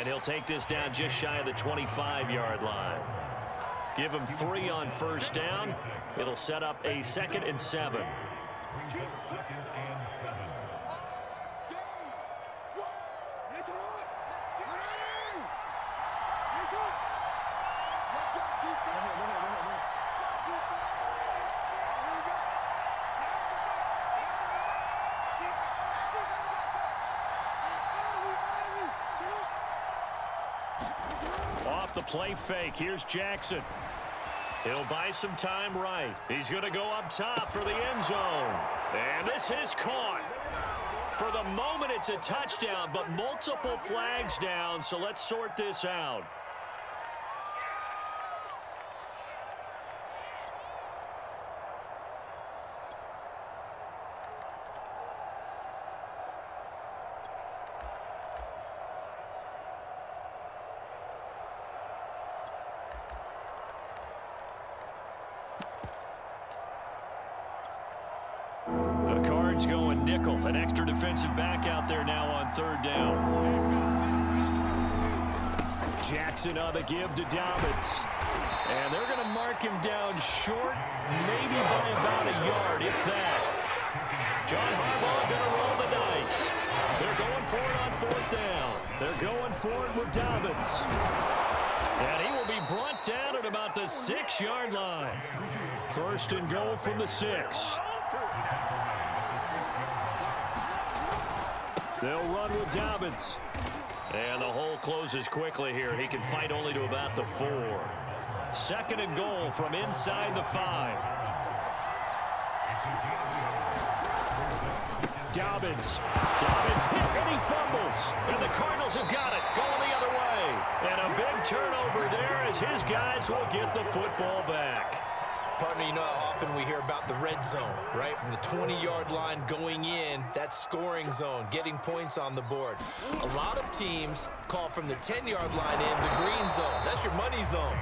he'll take this down just shy of the 25-yard line. Give him 3 on first down. It'll set up a 2nd and 7. Off the play fake, here's Jackson. He'll buy some time right. He's going to go up top for the end zone. And this is caught. For the moment, it's a touchdown, but multiple flags down, so let's sort this out. Going nickel, an extra defensive back out there now on 3rd down. Jackson on the give to Dobbins. And they're going to mark him down short, maybe by about a yard, if that. John Harbaugh going to roll the dice. They're going for it on 4th down. They're going for it with Dobbins. And he will be brought down at about the 6-yard line. 1st and goal from the 6. They'll run with Dobbins. And the hole closes quickly here. He can fight only to about the 4. 2nd and goal from inside the 5. Dobbins hit and he fumbles. And the Cardinals have got it. Going the other way. And a big turnover there as his guys will get the football back. Partner, you know how often we hear about the red zone, right? From the 20-yard line going in, that scoring zone, getting points on the board. A lot of teams call from the 10-yard line in the green zone. That's your money zone.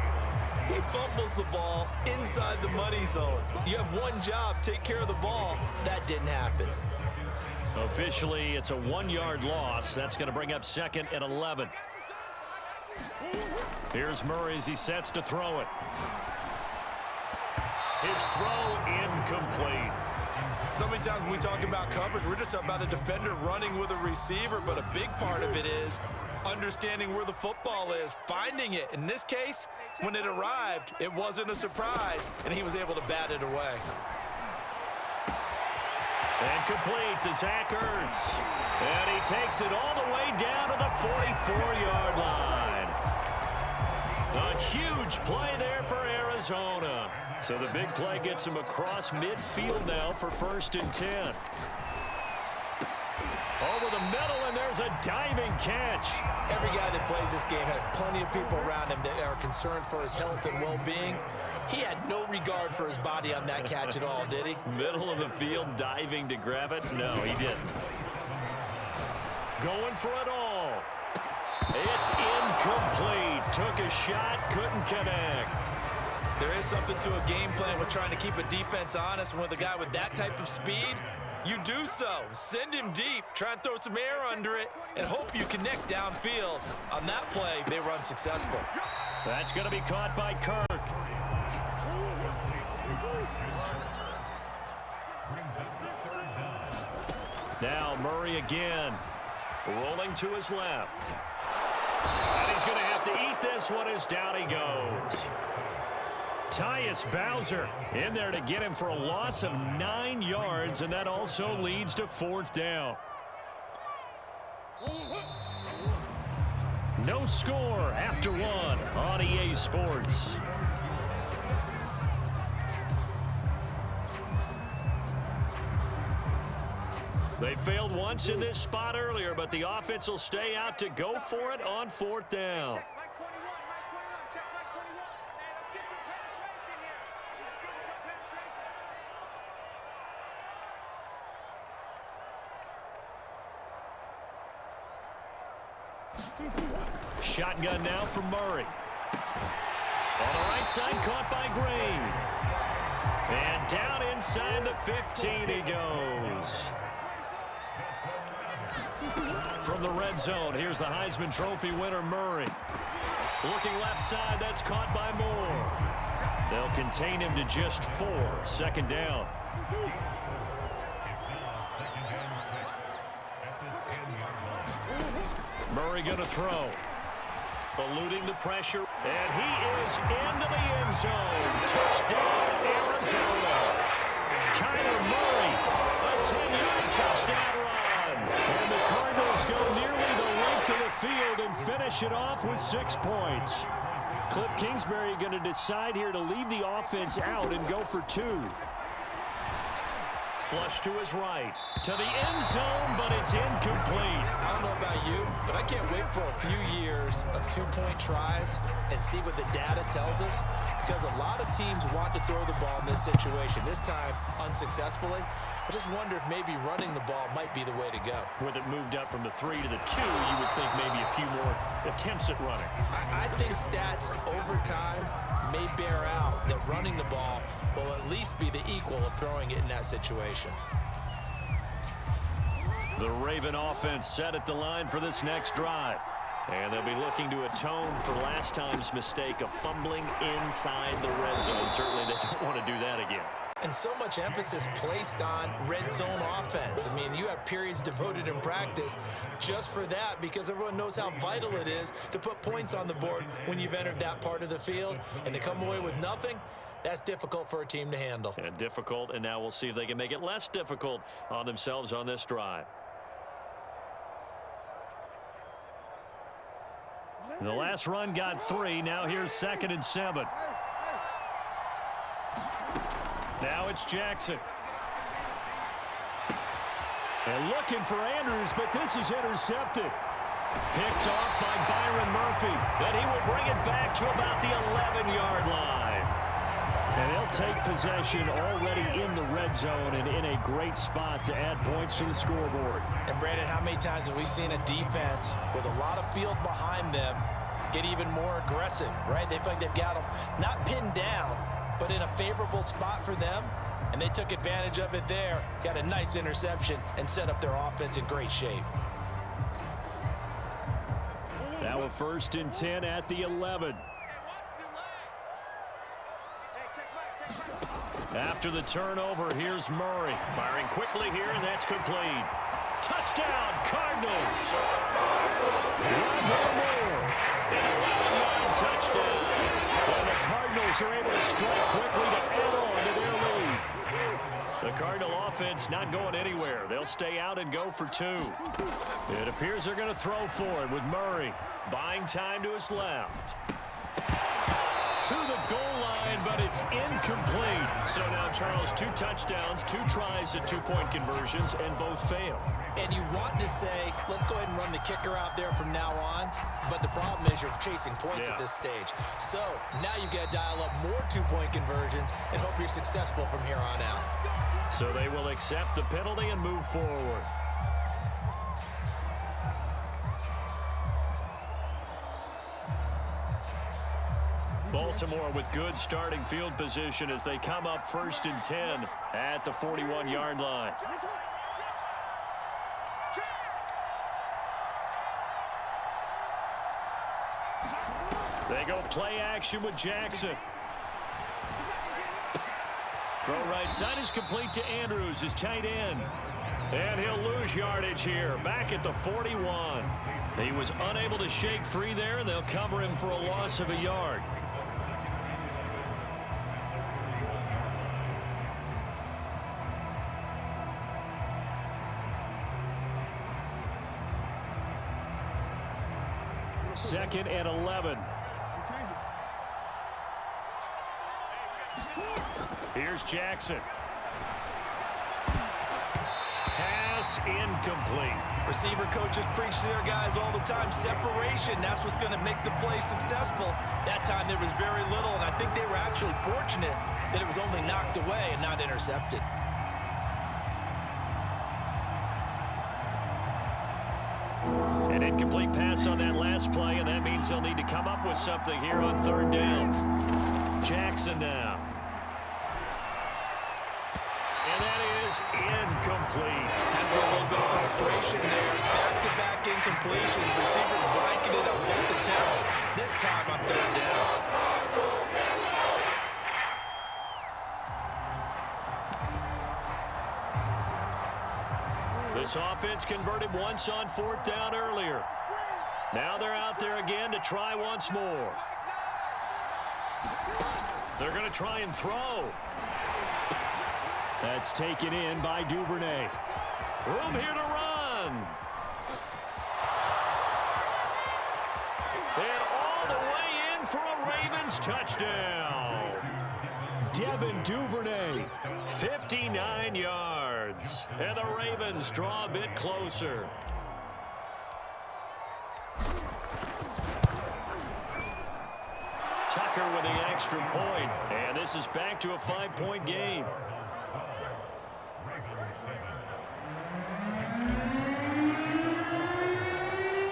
He fumbles the ball inside the money zone. You have one job, take care of the ball. That didn't happen. Officially, it's a 1-yard loss. That's going to bring up 2nd and 11. Here's Murray as he sets to throw it. His throw incomplete. So many times when we talk about coverage, we're just about a defender running with a receiver, but a big part of it is understanding where the football is, finding it. In this case, when it arrived, it wasn't a surprise, and he was able to bat it away. And complete to Zach Ertz. And he takes it all the way down to the 44-yard line. A huge play there for Arizona. So the big play gets him across midfield now for 1st and 10. Over the middle, and there's a diving catch. Every guy that plays this game has plenty of people around him that are concerned for his health and well-being. He had no regard for his body on that catch at all, did he? Middle of the field, diving to grab it? No, he didn't. Going for it all. It's incomplete. Took a shot, couldn't connect. There is something to a game plan with trying to keep a defense honest. With a guy with that type of speed, you do so. Send him deep, try and throw some air under it, and hope you connect downfield. On that play, they run successful. That's going to be caught by Kirk. Now Murray again, rolling to his left. And he's going to have to eat this one as down he goes. Tyus Bowser in there to get him for a loss of 9 yards, and that also leads to 4th down. No score after 1 on EA Sports. They failed once in this spot earlier, but the offense will stay out to go for it on 4th down. Shotgun now from Murray. On the right side, caught by Green. And down inside the 15 he goes. From from the red zone. Here's the Heisman Trophy winner, Murray. Looking left side, that's caught by Moore. They'll contain him to just 4. Second down. Murray going to throw. Eluding the pressure. And he is into the end zone. Touchdown, Arizona. Kyler Murray, a 10-yard touchdown run. And the Cardinals go nearly the length of the field and finish it off with 6 points. Cliff Kingsbury going to decide here to leave the offense out and go for 2. Flush to his right. To the end zone, but it's incomplete. I don't know about you, but I can't wait for a few years of 2-point tries and see what the data tells us, because a lot of teams want to throw the ball in this situation. This time, unsuccessfully. I just wonder if maybe running the ball might be the way to go. With it moved up from the 3 to the 2, you would think maybe a few more attempts at running. I think stats over time may bear out that running the ball will at least be the equal of throwing it in that situation. The Raven offense set at the line for this next drive. And they'll be looking to atone for last time's mistake of fumbling inside the red zone. Certainly they don't want to do that again. And so much emphasis placed on red zone offense. I mean, you have periods devoted in practice just for that, because everyone knows how vital it is to put points on the board when you've entered that part of the field. And to come away with nothing, that's difficult for a team to handle. And difficult, and now we'll see if they can make it less difficult on themselves on this drive. The last run got 3. Now here's 2nd and 7. Now it's Jackson. And looking for Andrews, but this is intercepted. Picked off by Byron Murphy. Then he will bring it back to about the 11-yard line. And they'll take possession already in the red zone and in a great spot to add points to the scoreboard. And Brandon, how many times have we seen a defense with a lot of field behind them get even more aggressive, right? They feel like they've got them not pinned down, but in a favorable spot for them, and they took advantage of it there, got a nice interception, and set up their offense in great shape. Now a 1st and 10 at the 11. After the turnover, here's Murray. Firing quickly here, and that's complete. Touchdown, Cardinals! An 11-yard touchdown. And the Cardinals are able to strike quickly to add on to their lead. The Cardinal offense not going anywhere. They'll stay out and go for 2. It appears they're going to throw for it with Murray buying time to his left. To the goal line, but it's incomplete. So now, Charles, 2 touchdowns, 2 tries at 2-point conversions, and both fail. And you want to say, let's go ahead and run the kicker out there from now on, but the problem is you're chasing points at this stage. So now you got to dial up more 2-point conversions and hope you're successful from here on out. So they will accept the penalty and move forward. Baltimore with good starting field position as they come up 1st and 10 at the 41-yard line. They go play action with Jackson. Throw right side is complete to Andrews, his tight end. And he'll lose yardage here, back at the 41. He was unable to shake free there, and they'll cover him for a loss of a yard. Second and 11. Here's Jackson. Pass incomplete. Receiver coaches preach to their guys all the time. Separation, that's what's going to make the play successful. That time there was very little, and I think they were actually fortunate that it was only knocked away and not intercepted. An incomplete pass on that last play, and that means they'll need to come up with something here on 3rd down. Jackson now. And that is incomplete. After a little bit of frustration there, back-to-back incompletions. Receivers blanketed on both attempts, this time on third down. This offense converted once on fourth down earlier. Now they're out there again to try once more. They're going to try and throw. That's taken in by Duvernay. Room here to run. And all the way in for a Ravens touchdown. Devin Duvernay, 59 yards. And the Ravens draw a bit closer. Tucker with the extra point. And this is back to a 5-point game.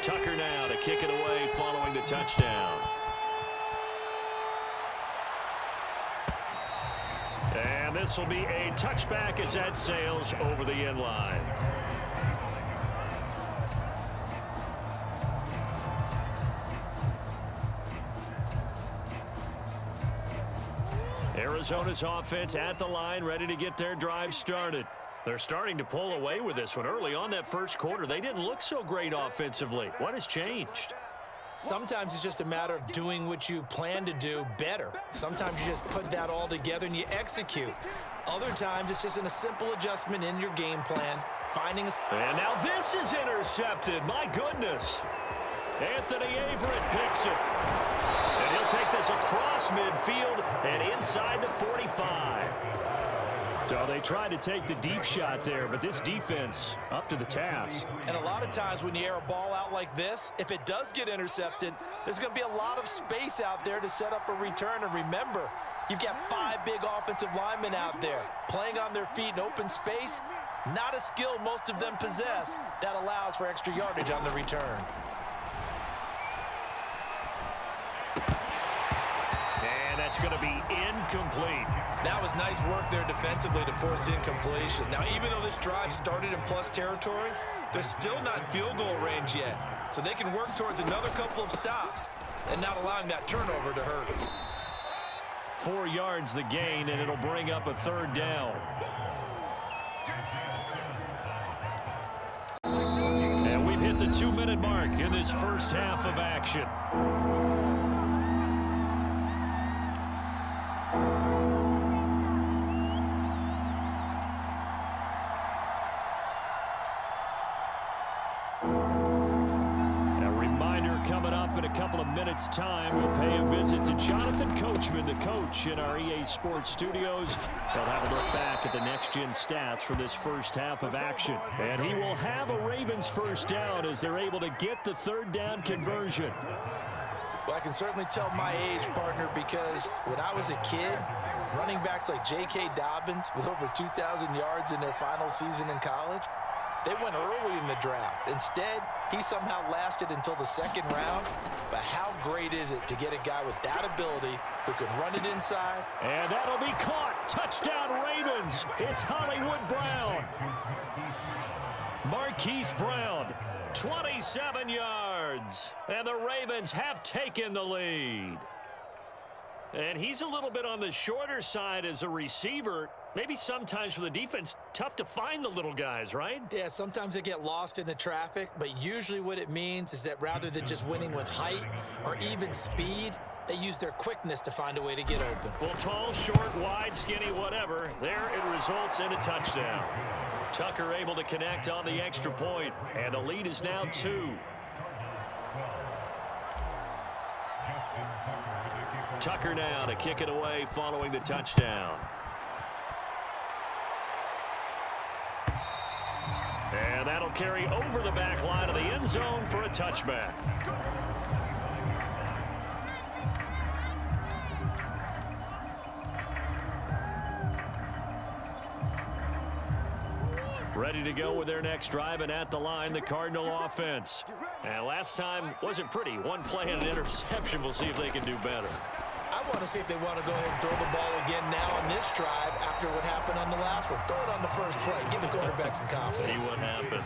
Tucker now to kick it away following the touchdown. And this will be a touchback as that sails over the end line. Arizona's offense at the line, ready to get their drive started. They're starting to pull away with this one. Early on that first quarter, they didn't look so great offensively. What has changed? Sometimes it's just a matter of doing what you plan to do better. Sometimes you just put that all together and you execute. Other times it's just in a simple adjustment in your game plan, finding a... And now this is intercepted. My goodness. Anthony Averett picks it. And he'll take this across midfield and inside the 45. So they tried to take the deep shot there, but this defense up to the task. And a lot of times when you air a ball out like this, if it does get intercepted, there's going to be a lot of space out there to set up a return. And remember, you've got 5 big offensive linemen out there playing on their feet in open space. Not a skill most of them possess that allows for extra yardage on the return. And that's going to be incomplete. That was nice work there defensively to force incompletion. Now, even though this drive started in plus territory, they're still not in field goal range yet. So they can work towards another couple of stops and not allowing that turnover to hurt. 4 yards the gain, and it'll bring up a third down. And we've hit the 2-minute mark in this first half of action. Minutes time, we'll pay a visit to Jonathan Coachman, the coach in our EA Sports studios. They'll have a look back at the next-gen stats from this first half of action. And he will have a Ravens first down as they're able to get the third down conversion. Well, I can certainly tell my age, partner, because when I was a kid, running backs like J.K. Dobbins with over 2,000 yards in their final season in college, they went early in the draft. Instead, he somehow lasted until the second round. But how great is it to get a guy with that ability who can run it inside? And that'll be caught. Touchdown Ravens. It's Hollywood Brown. Marquise Brown, 27 yards. And the Ravens have taken the lead. And he's a little bit on the shorter side as a receiver. Maybe sometimes for the defense, tough to find the little guys, right? Yeah, sometimes they get lost in the traffic, but usually what it means is that rather than just winning with height or even speed, they use their quickness to find a way to get open. Well, tall, short, wide, skinny, whatever, there it results in a touchdown. Tucker able to connect on the extra point, and the lead is now 2. Tucker now to kick it away following the touchdown. And that'll carry over the back line of the end zone for a touchback. Ready to go with their next drive, and at the line, the Cardinal offense. And last time wasn't pretty. One play and an interception. We'll see if they can do better. I want to see if they want to go ahead and throw the ball again now on this drive after what happened on the last one. Throw it on the first play. Give the quarterback some confidence. See what happens.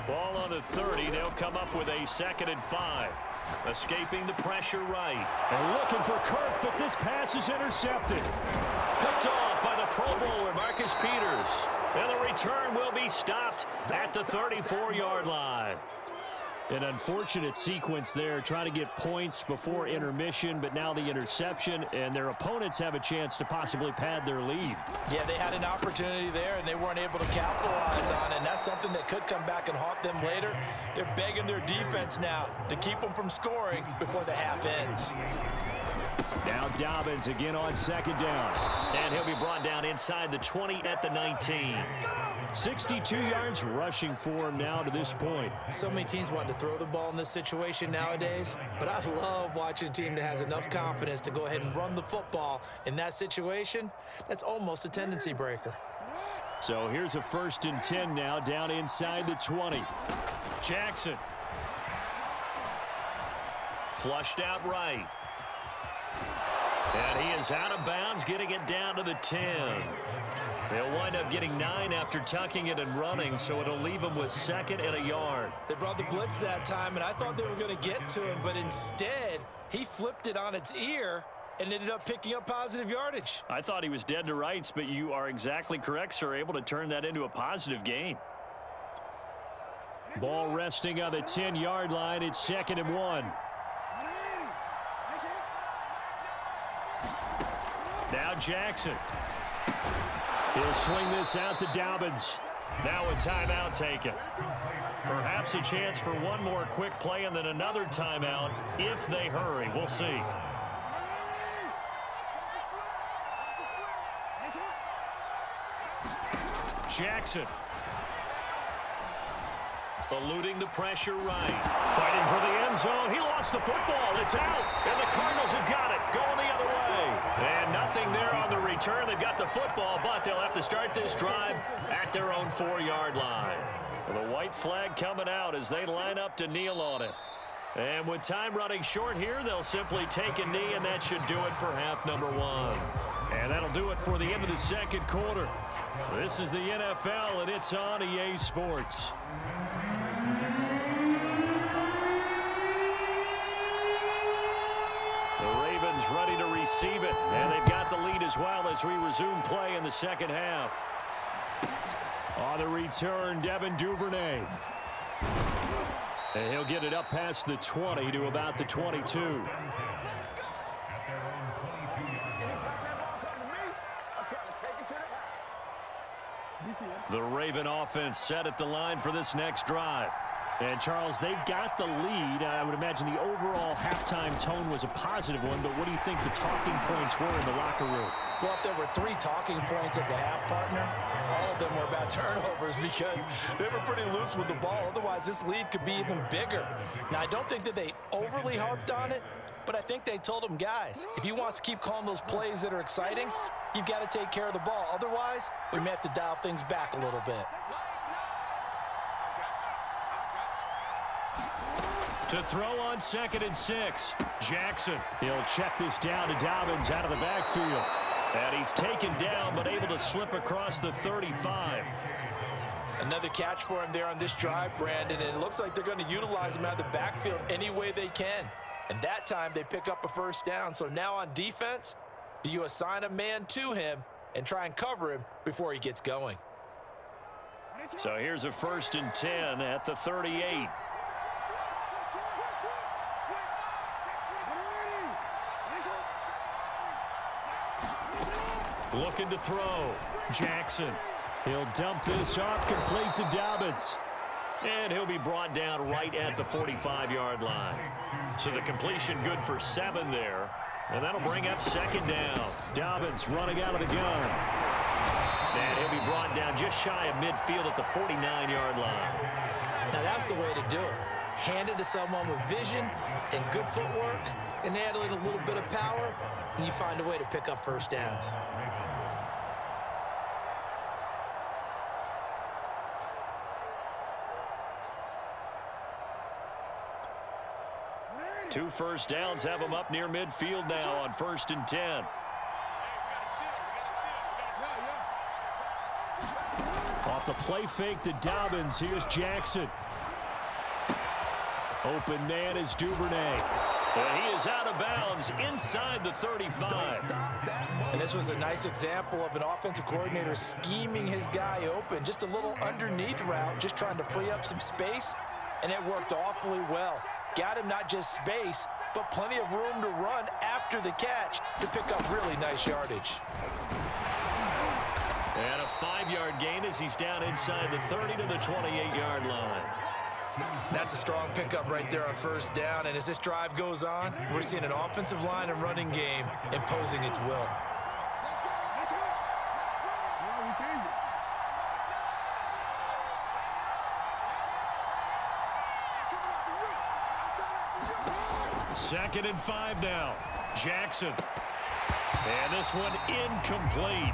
Ball on the 30. They'll come up with a 2nd and 5. Escaping the pressure right. And looking for Kirk, but this pass is intercepted. Picked off by the Pro Bowler, Marcus Peters. And the return will be stopped at the 34-yard line. An unfortunate sequence there, trying to get points before intermission, but now the interception, and their opponents have a chance to possibly pad their lead. Yeah, they had an opportunity there, and they weren't able to capitalize on it, and that's something that could come back and haunt them later. They're begging their defense now to keep them from scoring before the half ends. Now Dobbins again on 2nd down. And he'll be brought down inside the 20 at the 19. 62 yards rushing for him now to this point. So many teams want to throw the ball in this situation nowadays, but I love watching a team that has enough confidence to go ahead and run the football in that situation. That's almost a tendency breaker. So here's a 1st and 10 now, down inside the 20. Jackson. Flushed out right. And he is out of bounds, getting it down to the 10. They'll wind up getting 9 after tucking it and running, so it'll leave him with 2nd and a yard. They brought the blitz that time, and I thought they were going to get to him, but instead, he flipped it on its ear and ended up picking up positive yardage. I thought he was dead to rights, but you are exactly correct, sir, able to turn that into a positive gain. Ball resting on the 10-yard line. It's 2nd and 1. Now Jackson. He'll swing this out to Dobbins. Now a timeout taken. Perhaps a chance for one more quick play and then another timeout if they hurry. We'll see. Jackson. Eluding the pressure right. Fighting for the end zone. He lost the football. It's out. And the Cardinals have got it. Going the other way. And nothing there on the return. They've got the football, but they'll have to start this drive at their own 4-yard line. Well, the white flag coming out as they line up to kneel on it. And with time running short here, they'll simply take a knee, and that should do it for half number 1. And that'll do it for the end of the 2nd quarter. This is the NFL, and it's on EA Sports. Ready to receive it, and they've got the lead as well as we resume play in the 2nd half. On the return, Devin Duvernay. And he'll get it up past the 20 to about the 22. The Raven offense set at the line for this next drive. And, Charles, they've got the lead. I would imagine the overall halftime tone was a positive one, but what do you think the talking points were in the locker room? Well, if there were 3 talking points at the half, partner, all of them were about turnovers because they were pretty loose with the ball. Otherwise, this lead could be even bigger. Now, I don't think that they overly harped on it, but I think they told them, guys, if you want to keep calling those plays that are exciting, you've got to take care of the ball. Otherwise, we may have to dial things back a little bit. To throw on 2nd and 6, Jackson. He'll check this down to Dobbins out of the backfield. And he's taken down but able to slip across the 35. Another catch for him there on this drive, Brandon, and it looks like they're going to utilize him out of the backfield any way they can. And that time they pick up a 1st down. So now on defense, do you assign a man to him and try and cover him before he gets going? So here's a 1st and 10 at the 38. Looking to throw. Jackson. He'll dump this off complete to Dobbins. And he'll be brought down right at the 45-yard line. So the completion good for 7 there. And that'll bring up 2nd down. Dobbins running out of the gun. And he'll be brought down just shy of midfield at the 49-yard line. Now that's the way to do it. Hand it to someone with vision and good footwork and add in a little bit of power, and you find a way to pick up 1st downs. 2 first downs have them up near midfield now on 1st and 10. Off the play fake to Dobbins. Here's Jackson. Open man is Duvernay. And he is out of bounds inside the 35. And this was a nice example of an offensive coordinator scheming his guy open. Just a little underneath route, just trying to free up some space, and it worked awfully well. Got him not just space, but plenty of room to run after the catch to pick up really nice yardage. And a 5-yard gain as he's down inside the 30 to the 28-yard line. That's a strong pickup right there on 1st down, and as this drive goes on, we're seeing an offensive line and running game imposing its will. Second and 5 now. Jackson. And this one incomplete.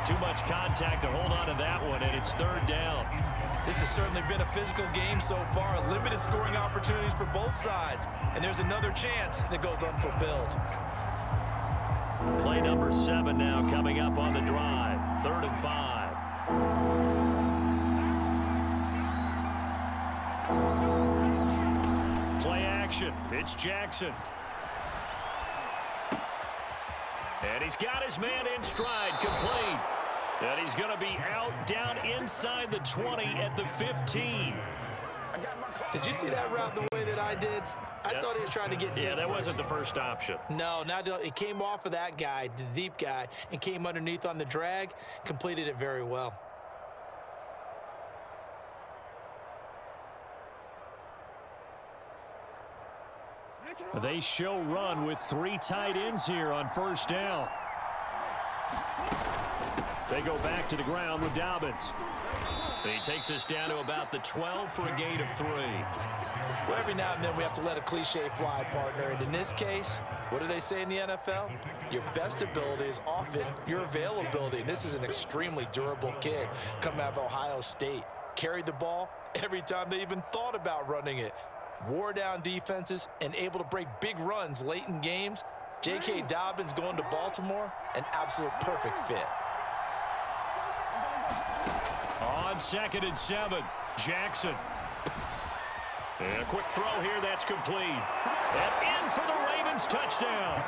Too much contact to hold on to that one, and it's 3rd down. This has certainly been a physical game so far. Limited scoring opportunities for both sides. And there's another chance that goes unfulfilled. Play number 7 now coming up on the drive. 3rd and 5. Play action. It's Jackson. And he's got his man in stride, complete. And he's going to be out down inside the 20 at the 15. Did you see that route the way that I did? I thought he was trying to get deep. Yeah, that wasn't the first option. No, it came off of that guy, the deep guy, and came underneath on the drag, completed it very well. They show run with 3 tight ends here on 1st down. They go back to the ground with Dobbins. He takes us down to about the 12 for a gain of 3. Well, every now and then we have to let a cliche fly, partner. And in this case, what do they say in the NFL? Your best ability is often your availability. And this is an extremely durable kid coming out of Ohio State. Carried the ball every time they even thought about running it. Wore down defenses and able to break big runs late in games. J.K. Dobbins going to Baltimore, an absolute perfect fit. On 2nd and 7, Jackson. And a quick throw here, that's complete. And in for the Ravens, touchdown.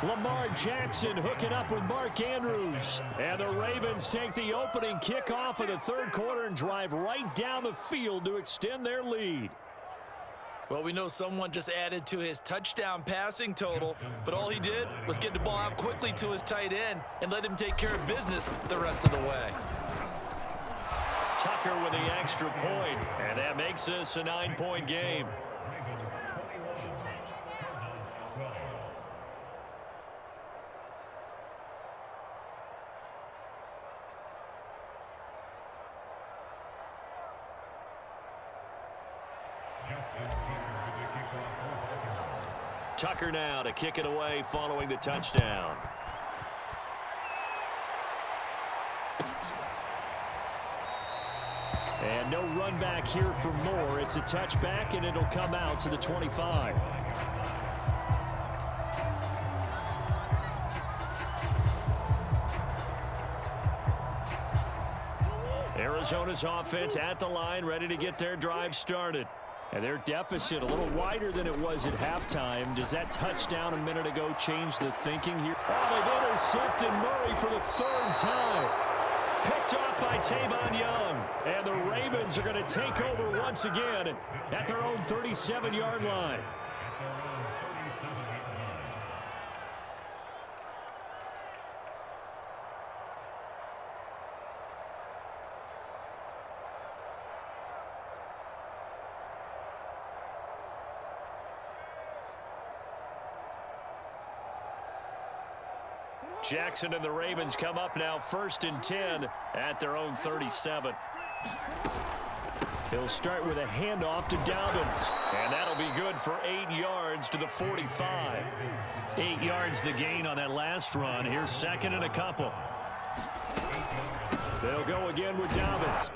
Lamar Jackson hooking up with Mark Andrews. And the Ravens take the opening kickoff of the 3rd quarter and drive right down the field to extend their lead. Well, we know someone just added to his touchdown passing total, but all he did was get the ball out quickly to his tight end and let him take care of business the rest of the way. Tucker with the extra point, and that makes this a 9-point game. Tucker now to kick it away following the touchdown. And no run back here for Moore. It's a touchback, and it'll come out to the 25. Arizona's offense at the line, ready to get their drive started. And their deficit a little wider than it was at halftime. Does that touchdown a minute ago change the thinking here? Oh, they've intercepted Murray for the 3rd time. Picked off by Tavon Young. And the Ravens are going to take over once again at their own 37-yard line. Jackson and the Ravens come up now 1st and 10 at their own 37. He'll start with a handoff to Dobbins. And that'll be good for 8 yards to the 45. 8 yards the gain on that last run. Here's 2nd and a couple. They'll go again with Dobbins.